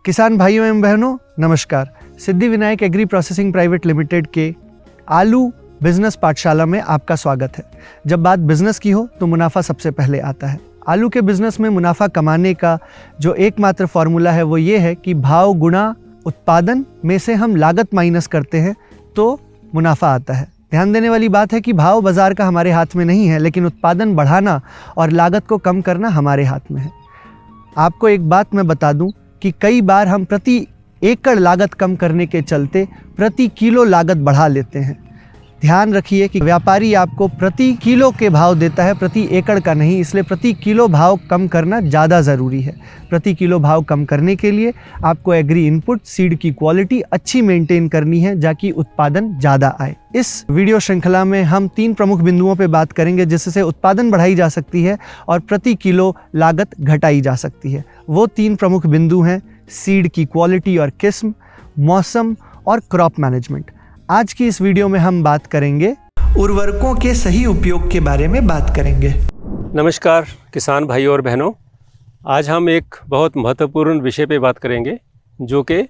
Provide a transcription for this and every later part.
किसान भाइयों एवं बहनों नमस्कार। Siddhi Vinayak agri processing private limited के आलू बिजनेस पाठशाला में आपका स्वागत है। जब बात बिजनेस की हो तो मुनाफा सबसे पहले आता है। आलू के बिजनेस में मुनाफा कमाने का जो एकमात्र फॉर्मूला है वो ये है कि भाव गुणा उत्पादन में से हम लागत माइनस करते हैं तो मुनाफा आता है। ध्यान देने वाली बात है कि भाव बाजार का हमारे हाथ में नहीं है, लेकिन उत्पादन बढ़ाना और लागत को कम करना हमारे हाथ में है। आपको एक बात मैं बता दूं कि कई बार हम प्रति एकड़ लागत कम करने के चलते प्रति किलो लागत बढ़ा लेते हैं। ध्यान रखिए कि व्यापारी आपको प्रति किलो के भाव देता है, प्रति एकड़ का नहीं, इसलिए प्रति किलो भाव कम करना ज़्यादा ज़रूरी है। प्रति किलो भाव कम करने के लिए आपको एग्री इनपुट सीड की क्वालिटी अच्छी मेंटेन करनी है ताकि उत्पादन ज़्यादा आए। इस वीडियो श्रृंखला में हम 3 प्रमुख बिंदुओं पे बात करेंगे जिससे उत्पादन बढ़ाई जा सकती है और प्रति किलो लागत घटाई जा सकती है। वो 3 प्रमुख बिंदु हैं सीड की क्वालिटी और किस्म, मौसम और क्रॉप मैनेजमेंट। आज की इस वीडियो में हम बात करेंगे उर्वरकों के सही उपयोग के बारे में बात करेंगे। नमस्कार किसान भाइयों और बहनों, आज हम एक बहुत महत्वपूर्ण विषय पे बात करेंगे जो कि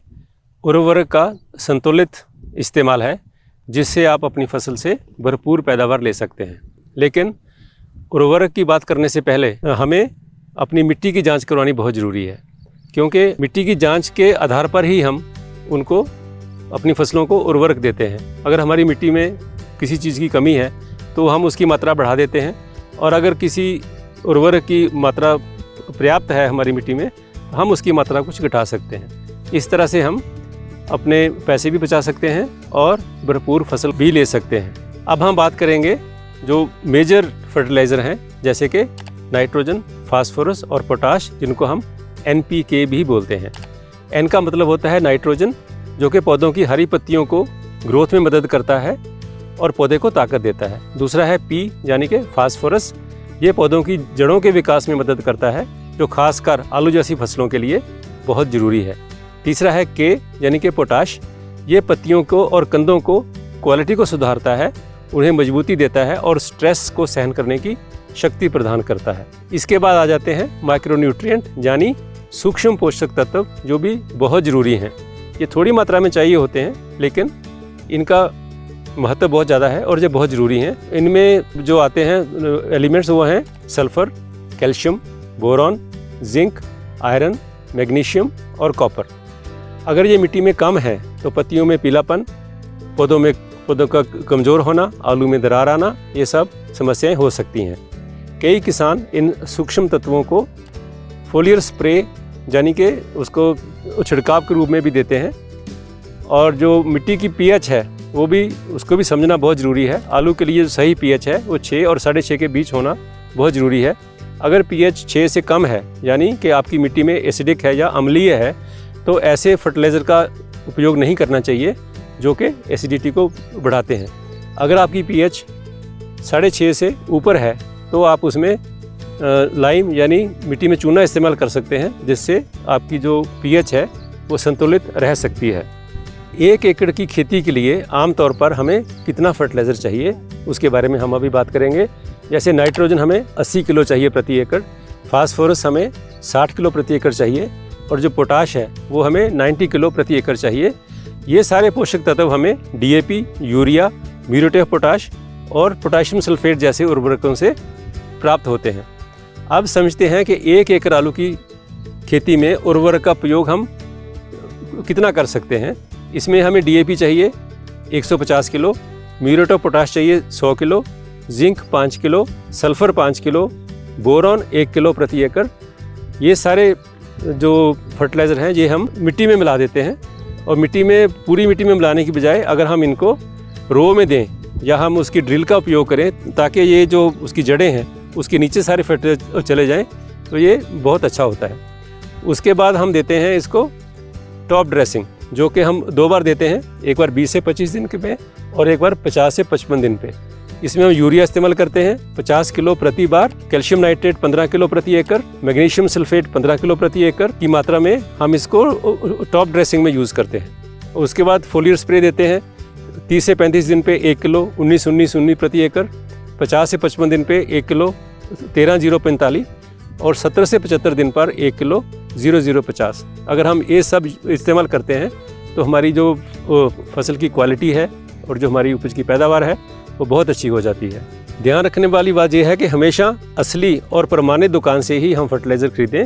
उर्वरक का संतुलित इस्तेमाल है, जिससे आप अपनी फसल से भरपूर पैदावार ले सकते हैं। लेकिन उर्वरक की बात करने से पहले हमें अपनी मिट्टी की जांच करवानी बहुत ज़रूरी है, क्योंकि मिट्टी की जांच के आधार पर ही हम उनको अपनी फसलों को उर्वरक देते हैं। अगर हमारी मिट्टी में किसी चीज़ की कमी है तो हम उसकी मात्रा बढ़ा देते हैं, और अगर किसी उर्वरक की मात्रा पर्याप्त है हमारी मिट्टी में, हम उसकी मात्रा कुछ घटा सकते हैं। इस तरह से हम अपने पैसे भी बचा सकते हैं और भरपूर फसल भी ले सकते हैं। अब हम बात करेंगे जो मेजर फर्टिलाइज़र हैं, जैसे कि नाइट्रोजन, फास्फोरस और पोटाश, जिनको हम NPK भी बोलते हैं। N का मतलब होता है नाइट्रोजन, जो कि पौधों की हरी पत्तियों को ग्रोथ में मदद करता है और पौधे को ताकत देता है। दूसरा है P यानी कि फास्फोरस, ये पौधों की जड़ों के विकास में मदद करता है, जो खासकर आलू जैसी फसलों के लिए बहुत ज़रूरी है। तीसरा है K यानी कि पोटाश, ये पत्तियों को और कंदों को क्वालिटी को सुधारता है, उन्हें मजबूती देता है और स्ट्रेस को सहन करने की शक्ति प्रदान करता है। इसके बाद आ जाते हैं माइक्रोन्यूट्रिएंट यानी सूक्ष्म पोषक तत्व, जो भी बहुत ज़रूरी हैं। ये थोड़ी मात्रा में चाहिए होते हैं, लेकिन इनका महत्व बहुत ज़्यादा है और ये बहुत ज़रूरी हैं। इनमें जो आते हैं एलिमेंट्स वो हैं sulphur, calcium, boron, zinc, iron, magnesium और कॉपर। अगर ये मिट्टी में कम है तो पत्तियों में पीलापन, पौधों का कमज़ोर होना, आलू में दरार आना, ये सब समस्याएं हो सकती हैं। कई किसान इन सूक्ष्म तत्वों को फोलियर स्प्रे यानी कि उसको छिड़काव के रूप में भी देते हैं। और जो मिट्टी की pH है वो भी, उसको भी समझना बहुत ज़रूरी है। आलू के लिए जो सही pH है वो 6 और 6.5 के बीच होना बहुत ज़रूरी है। अगर pH 6 से कम है, यानी कि आपकी मिट्टी में एसिडिक है या अम्लीय है, तो ऐसे फर्टिलाइज़र का उपयोग नहीं करना चाहिए जो कि एसिडिटी को बढ़ाते हैं। अगर आपकी pH 6.5 से ऊपर है तो आप उसमें लाइम यानी मिट्टी में चूना इस्तेमाल कर सकते हैं, जिससे आपकी जो pH है वो संतुलित रह सकती है। 1 एकड़ की खेती के लिए आमतौर पर हमें कितना फर्टिलाइज़र चाहिए उसके बारे में हम अभी बात करेंगे। जैसे नाइट्रोजन हमें 80 किलो चाहिए प्रति एकड़, फास्फोरस हमें 60 किलो प्रति एकड़ चाहिए, और जो पोटाश है वो हमें 90 किलो प्रति एकड़ चाहिए। ये सारे पोषक तत्व हमें DAP, urea, muriate of potash और पोटाशियम सल्फेट जैसे उर्वरकों से प्राप्त होते हैं। अब समझते हैं कि 1 एकड़ आलू की खेती में उर्वरक का प्रयोग हम कितना कर सकते हैं। इसमें हमें DAP चाहिए 150 किलो, म्यूरेट ऑफ पोटाश चाहिए 100 kilo, zinc 5 kilo, sulphur 5 kilo, boron 1 kilo प्रति एकड़। ये सारे जो फर्टिलाइज़र हैं ये हम मिट्टी में मिला देते हैं, और पूरी मिट्टी में मिलाने की बजाय अगर हम इनको रो में दें या हम उसकी ड्रिल का उपयोग करें ताकि ये जो उसकी जड़ें हैं उसके नीचे सारे फर्टिलाइजर चले जाएं, तो ये बहुत अच्छा होता है। उसके बाद हम देते हैं इसको टॉप ड्रेसिंग, जो कि हम 2 बार देते हैं, एक बार 20 से 25 दिन पे और एक बार 50 से 55 दिन पे। इसमें हम यूरिया इस्तेमाल करते हैं 50 किलो प्रति बार, कैल्शियम नाइट्रेट 15 किलो प्रति एकड़, मैग्नीशियम सल्फेट 15 किलो प्रति एकड़ की मात्रा में हम इसको टॉप ड्रेसिंग में यूज़ करते हैं। उसके बाद फोलियर स्प्रे देते हैं 30 से 35 दिन पे 1 किलो 19-19-19 प्रति एकड़, 50 से 55 दिन पे 1 किलो 13-0-45 और 70 से 75 दिन पर 1 किलो 0050। अगर हम ये सब इस्तेमाल करते हैं तो हमारी जो फसल की क्वालिटी है और जो हमारी उपज की पैदावार है वो बहुत अच्छी हो जाती है। ध्यान रखने वाली बात यह है कि हमेशा असली और प्रमाणित दुकान से ही हम फर्टिलाइज़र खरीदें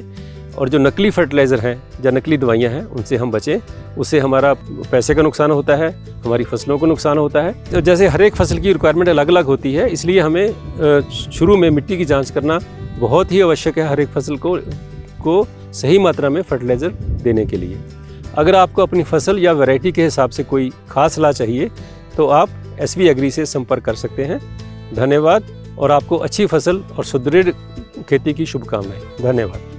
और जो नकली फर्टिलाइज़र हैं या नकली दवाइयाँ हैं उनसे हम बचें। उससे हमारा पैसे का नुकसान होता है, हमारी फसलों को नुकसान होता है। तो जैसे हर एक फसल की रिक्वायरमेंट अलग अलग होती है, इसलिए हमें शुरू में मिट्टी की जांच करना बहुत ही आवश्यक है हर एक फसल को सही मात्रा में फर्टिलाइज़र देने के लिए। अगर आपको अपनी फसल या वैरायटी के हिसाब से कोई खास सलाह चाहिए तो आप SV एग्री से संपर्क कर सकते हैं। धन्यवाद और आपको अच्छी फसल और सुदृढ़ खेती की शुभकामनाएं। धन्यवाद।